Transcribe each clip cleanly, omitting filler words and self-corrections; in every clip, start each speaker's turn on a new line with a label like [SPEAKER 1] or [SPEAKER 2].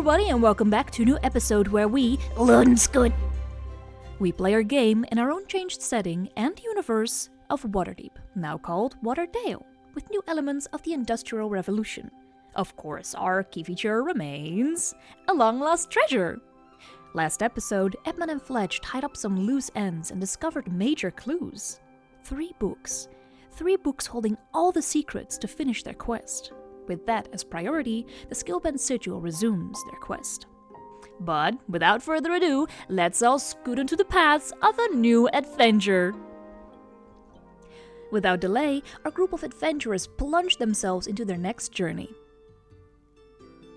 [SPEAKER 1] everybody, and welcome back to a new episode where we Good. We play our game in our own changed setting and universe of Waterdeep, now called Waterdale, with new elements of the Industrial Revolution. Of course, our key feature remains a long-lost treasure. Last episode, Edmund and Fletch tied up some loose ends and discovered major clues. 3 books. 3 books holding all the secrets to finish their quest. With that as priority, the Skillbent Sigil resumes their quest. But without further ado, let's all scoot into the paths of a new adventure. Without delay, our group of adventurers plunged themselves into their next journey.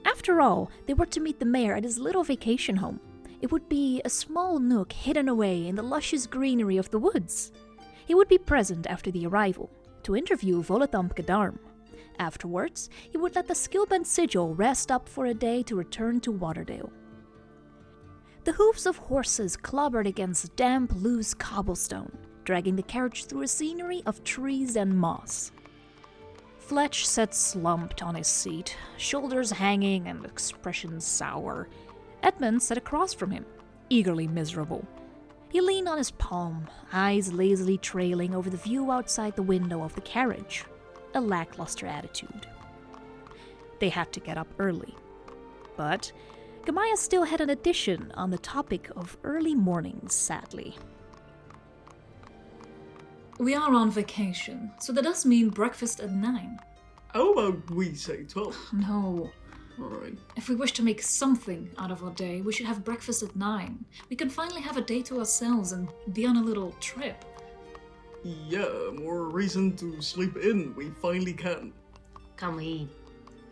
[SPEAKER 1] After all, they were to meet the mayor at his little vacation home. It would be a small nook hidden away in the luscious greenery of the woods. He would be present after the arrival, to interview Volothamp. Afterwards, he would let the Skillbent Sigil rest up for a day to return to Waterdale. The hooves of horses clobbered against damp, loose cobblestone, dragging the carriage through a scenery of trees and moss. Fletch sat slumped on his seat, shoulders hanging and expression sour. Edmund sat across from him, eagerly miserable. He leaned on his palm, eyes lazily trailing over the view outside the window of the carriage. A lackluster attitude. They had to get up early. But Gamaya still had an addition on the topic of early mornings, sadly.
[SPEAKER 2] We are on vacation, so that does mean breakfast at 9.
[SPEAKER 3] How about we say 12?
[SPEAKER 2] No.
[SPEAKER 3] Alright.
[SPEAKER 2] If we wish to make something out of our day, we should have breakfast at 9. We can finally have a day to ourselves and be on a little trip.
[SPEAKER 3] Yeah, more reason to sleep in. We finally can.
[SPEAKER 4] Can we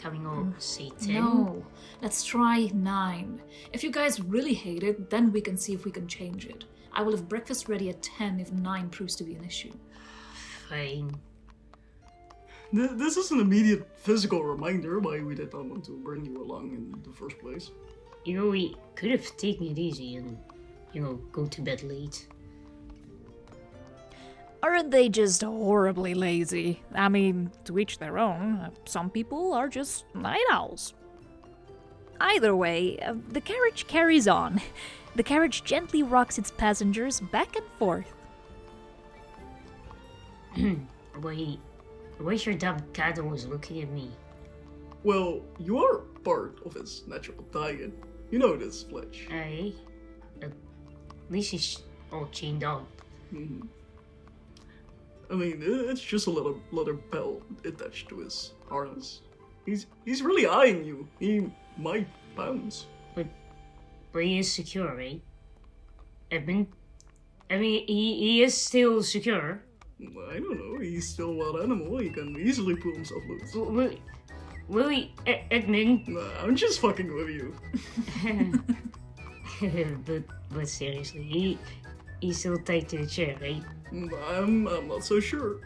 [SPEAKER 4] all say 10?
[SPEAKER 2] No, let's try 9. If you guys really hate it, then we can see if we can change it. I will have breakfast ready at 10 if 9 proves to be an issue.
[SPEAKER 4] Fine.
[SPEAKER 3] This is an immediate physical reminder why we did not want to bring you along in the first place.
[SPEAKER 4] We could have taken it easy and, go to bed late.
[SPEAKER 1] Aren't they just horribly lazy? I mean, to each their own. Some people are just night owls. Either way, the carriage carries on. The carriage gently rocks its passengers back and forth.
[SPEAKER 4] Why your dumb cat always looking at me?
[SPEAKER 3] Well, you are part of his natural diet. You know this, Fletch.
[SPEAKER 4] Aye. At least he's all chained up.
[SPEAKER 3] Mm-hmm. I mean, it's just a little leather belt attached to his harness. He's really eyeing you. He might bounce.
[SPEAKER 4] But he is secure, right? Edmund? I mean, he is still secure.
[SPEAKER 3] I don't know. He's still a wild animal. He can easily pull himself loose.
[SPEAKER 4] Will he, Edmund?
[SPEAKER 3] Nah, I'm just fucking with you.
[SPEAKER 4] but seriously, he's still tied to the chair, right?
[SPEAKER 3] I'm not so sure.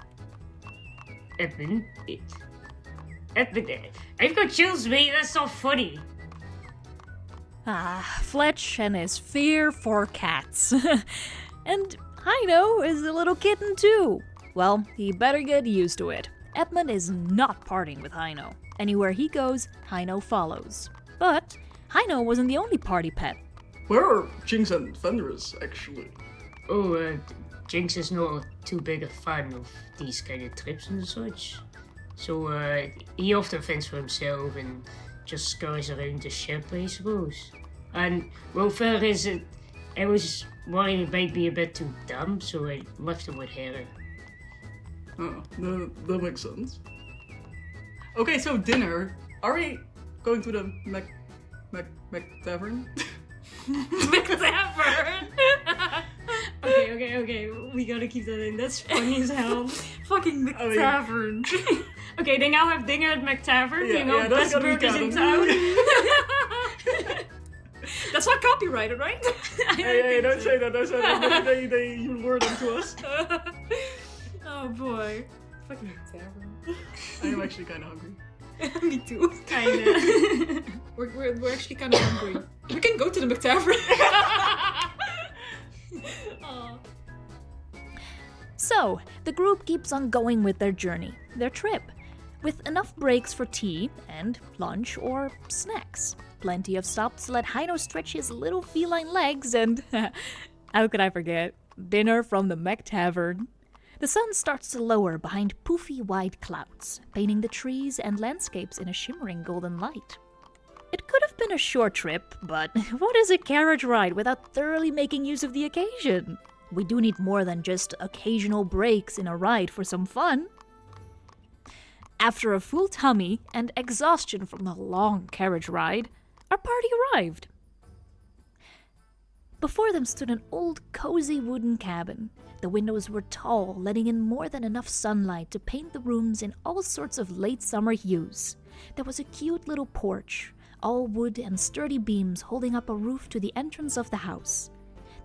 [SPEAKER 4] Edmund, I've got chills, mate. That's not funny.
[SPEAKER 1] Fletch and his fear for cats. And Hino is a little kitten too. Well, he better get used to it. Edmund is not parting with Hino. Anywhere he goes, Hino follows. But Hino wasn't the only party pet.
[SPEAKER 3] Where are Jinx and Fenris, actually?
[SPEAKER 4] Oh, Jinx is not too big a fan of these kind of trips and such. So, he often fends for himself and just scurries around the ship, I suppose. And, well, Fenris, I was worried it might be a bit too dumb, so I left him with Hera.
[SPEAKER 3] Oh, that makes sense. Okay, so dinner. Are we going to the Mac Tavern?
[SPEAKER 2] McTavern! Okay, we gotta keep that in. That's funny as hell. Fucking McTavern. Okay, they now have dinner at McTavern.
[SPEAKER 3] Yeah,
[SPEAKER 2] best burgers in town. That's not copyrighted, right?
[SPEAKER 3] Hey, don't say that. You lured them to us.
[SPEAKER 2] Oh boy. Fucking McTavern.
[SPEAKER 3] I am actually kind of hungry.
[SPEAKER 2] Me too. Kinda. we're actually kind of hungry. We can go to the McTavern.
[SPEAKER 1] So, the group keeps on going with their journey, their trip. with enough breaks for tea and lunch or snacks. Plenty of stops to let Hino stretch his little feline legs and, how could I forget, dinner from the Mech Tavern. The sun starts to lower behind poofy white clouds, painting the trees and landscapes in a shimmering golden light. It could have been a short trip, but what is a carriage ride without thoroughly making use of the occasion? We do need more than just occasional breaks in a ride for some fun. After a full tummy and exhaustion from the long carriage ride, our party arrived. Before them stood an old, cozy wooden cabin. The windows were tall, letting in more than enough sunlight to paint the rooms in all sorts of late summer hues. There was a cute little porch, all wood and sturdy beams holding up a roof to the entrance of the house.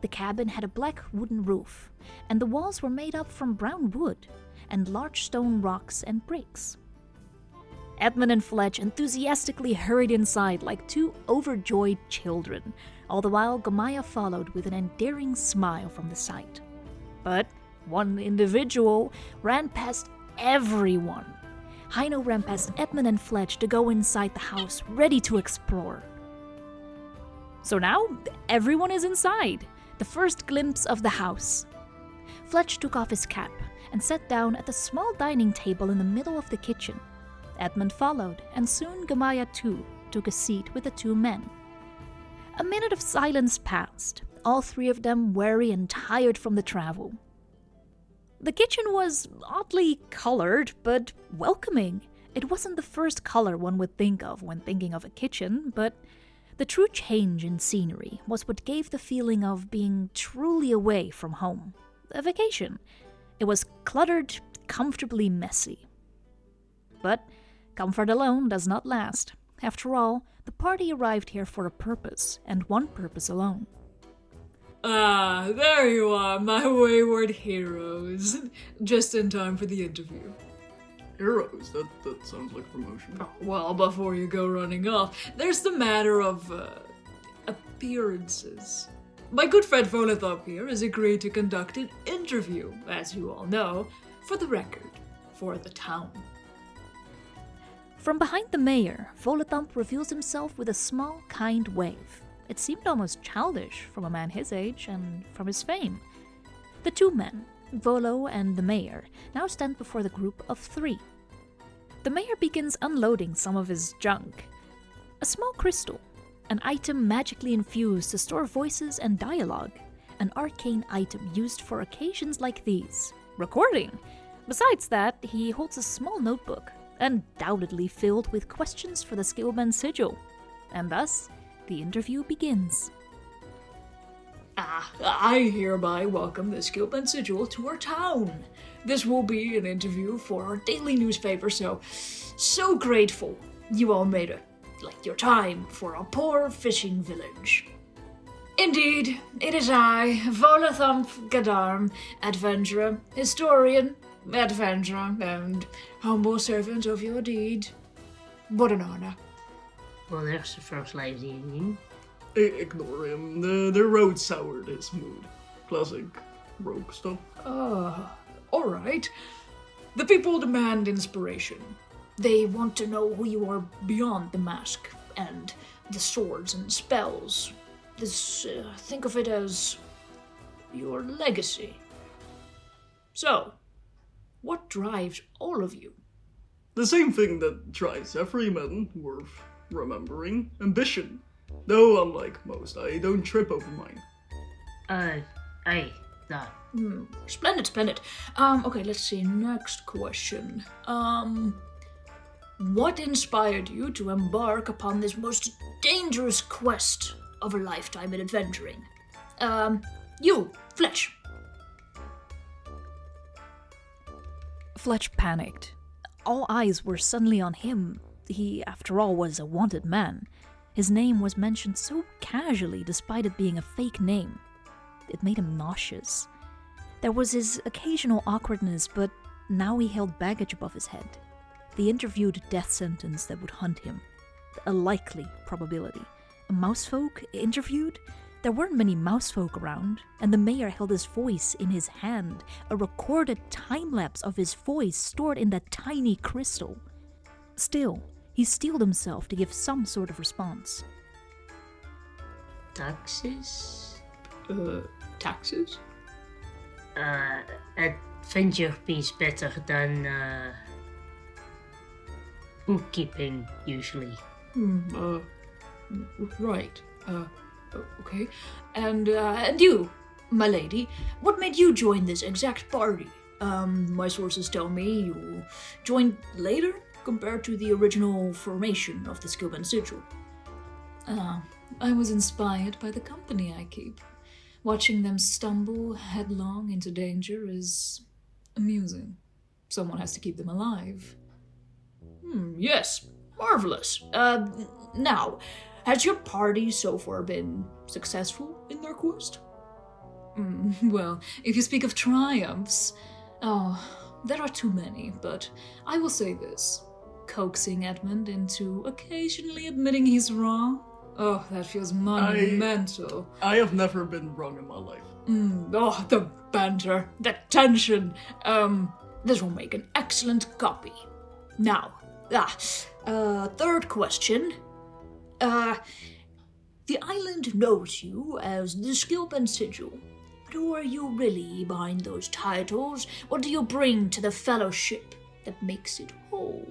[SPEAKER 1] The cabin had a black wooden roof, and the walls were made up from brown wood and large stone rocks and bricks. Edmund and Fletch enthusiastically hurried inside like two overjoyed children, all the while Gamaya followed with an endearing smile from the sight. But one individual ran past everyone. Hino ran past Edmund and Fletch to go inside the house, ready to explore. So now, everyone is inside. The first glimpse of the house. Fletch took off his cap and sat down at the small dining table in the middle of the kitchen. Edmund followed, and soon Gamaya too took a seat with the two men. A minute of silence passed, all three of them weary and tired from the travel. The kitchen was oddly colored, but welcoming. It wasn't the first color one would think of when thinking of a kitchen, but the true change in scenery was what gave the feeling of being truly away from home. A vacation. It was cluttered, comfortably messy. But comfort alone does not last. After all, the party arrived here for a purpose, and one purpose alone.
[SPEAKER 2] Ah, there you are, my wayward heroes. Just in time for the interview.
[SPEAKER 3] Heroes? That sounds like promotion.
[SPEAKER 2] Oh, well, before you go running off, there's the matter of, appearances. My good friend Volothamp here has agreed to conduct an interview, as you all know, for the record, for the town.
[SPEAKER 1] From behind the mayor, Volothamp reveals himself with a small, kind wave. It seemed almost childish from a man his age and from his fame. The two men, Volo and the mayor, now stand before the group of three. The mayor begins unloading some of his junk. A small crystal, an item magically infused to store voices and dialogue, an arcane item used for occasions like these, recording. Besides that, he holds a small notebook, undoubtedly filled with questions for the Skillbent Sigil. And thus, the interview begins.
[SPEAKER 2] I hereby welcome the Skillbent Sigil to our town. This will be an interview for our daily newspaper, so grateful you all made your time for our poor fishing village. Indeed, it is I, Volothamp Gadarm, adventurer, historian, adventurer, and humble servant of your deed. What an honor.
[SPEAKER 4] Well, there's the first line of the evening.
[SPEAKER 3] Ignore him. The road soured his mood. Classic rogue stuff.
[SPEAKER 2] Alright. The people demand inspiration. They want to know who you are beyond the mask and the swords and spells. Think of it as your legacy. So, what drives all of you?
[SPEAKER 3] The same thing that drives every man worth remembering. Ambition. Though, unlike most, I don't trip over mine.
[SPEAKER 4] No.
[SPEAKER 2] Splendid. Okay, let's see. Next question. What inspired you to embark upon this most dangerous quest of a lifetime in adventuring? You, Fletch.
[SPEAKER 1] Fletch panicked. All eyes were suddenly on him. He, after all, was a wanted man. His name was mentioned so casually despite it being a fake name. It made him nauseous. There was his occasional awkwardness, but now he held baggage above his head. The interviewed death sentence that would hunt him. A likely probability. A mousefolk interviewed? There weren't many mousefolk around, and the mayor held his voice in his hand, a recorded time-lapse of his voice stored in that tiny crystal. Still, he steeled himself to give some sort of response.
[SPEAKER 4] Taxes?
[SPEAKER 2] Taxes?
[SPEAKER 4] A venture pays better than bookkeeping usually.
[SPEAKER 2] Right. Okay. And you, my lady, what made you join this exact party? My sources tell me you joined later compared to the original formation of the Skillbent Sigil. I was inspired by the company I keep. Watching them stumble headlong into danger is amusing. Someone has to keep them alive. Yes, marvelous. Now, has your party so far been successful in their quest? Well, if you speak of triumphs, there are too many, but I will say this. Coaxing Edmund into occasionally admitting he's wrong, that feels monumental.
[SPEAKER 3] I have never been wrong in my life.
[SPEAKER 2] The banter, the tension. This will make an excellent copy. Now, third question. The island knows you as the Skillbent Sigil. But who are you really behind those titles? What do you bring to the fellowship that makes it whole?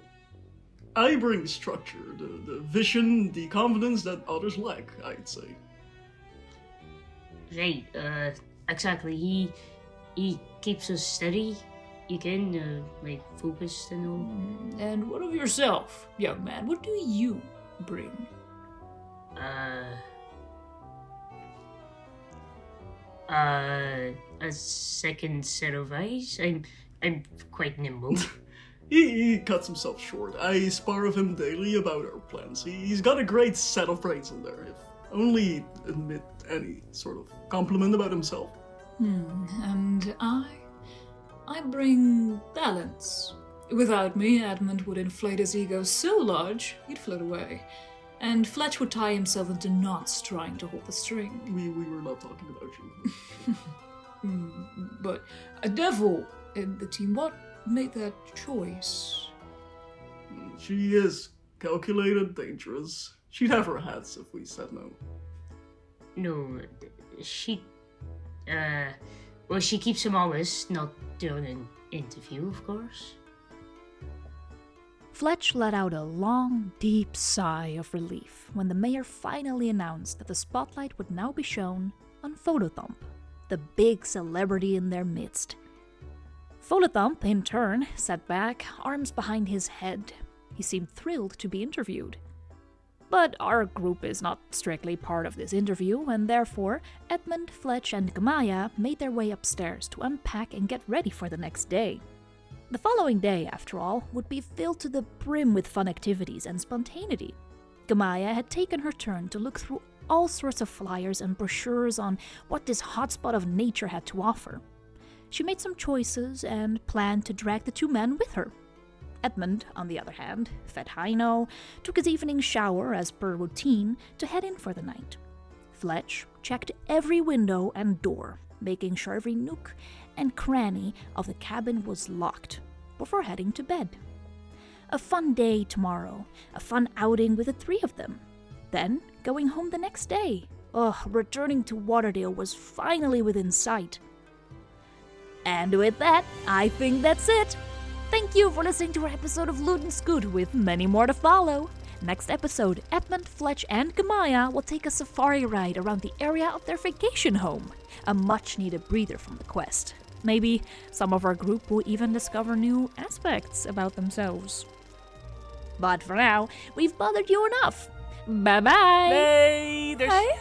[SPEAKER 3] I bring structure, the vision, the confidence that others lack, I'd say.
[SPEAKER 4] Right, exactly. He keeps us steady. You can, focused and all.
[SPEAKER 2] And what of yourself, young man? What do you bring?
[SPEAKER 4] A second set of eyes. I'm quite nimble.
[SPEAKER 3] He cuts himself short. I spar with him daily about our plans. He's got a great set of brains in there, if only admit any sort of compliment about himself.
[SPEAKER 2] And I bring balance. Without me, Edmund would inflate his ego so large, he'd float away. And Fletch would tie himself into knots trying to hold the string.
[SPEAKER 3] We were not talking about you.
[SPEAKER 2] But a devil in the team, what made that choice?
[SPEAKER 3] She is calculated, dangerous. She'd have her hats if we said no.
[SPEAKER 4] No, she keeps him honest, not during an interview, of course.
[SPEAKER 1] Fletch let out a long, deep sigh of relief when the mayor finally announced that the spotlight would now be shown on Volothamp, the big celebrity in their midst. Volothamp, in turn, sat back, arms behind his head. He seemed thrilled to be interviewed. But our group is not strictly part of this interview, and therefore Edmund, Fletch, and Gamaya made their way upstairs to unpack and get ready for the next day. The following day, after all, would be filled to the brim with fun activities and spontaneity. Gamaya had taken her turn to look through all sorts of flyers and brochures on what this hotspot of nature had to offer. She made some choices and planned to drag the two men with her. Edmund, on the other hand, fed Heino, took his evening shower as per routine to head in for the night. Fletch checked every window and door, making sure every nook and cranny of the cabin was locked before heading to bed. A fun day tomorrow, a fun outing with the three of them. Then going home the next day. Returning to Waterdale was finally within sight. And with that, I think that's it. Thank you for listening to our episode of Loot and Scoot, with many more to follow. Next episode, Edmund, Fletch, and Gamaya will take a safari ride around the area of their vacation home. A much-needed breather from the quest. Maybe some of our group will even discover new aspects about themselves. But for now, we've bothered you enough. Bye-bye!
[SPEAKER 5] Later!
[SPEAKER 1] Bye.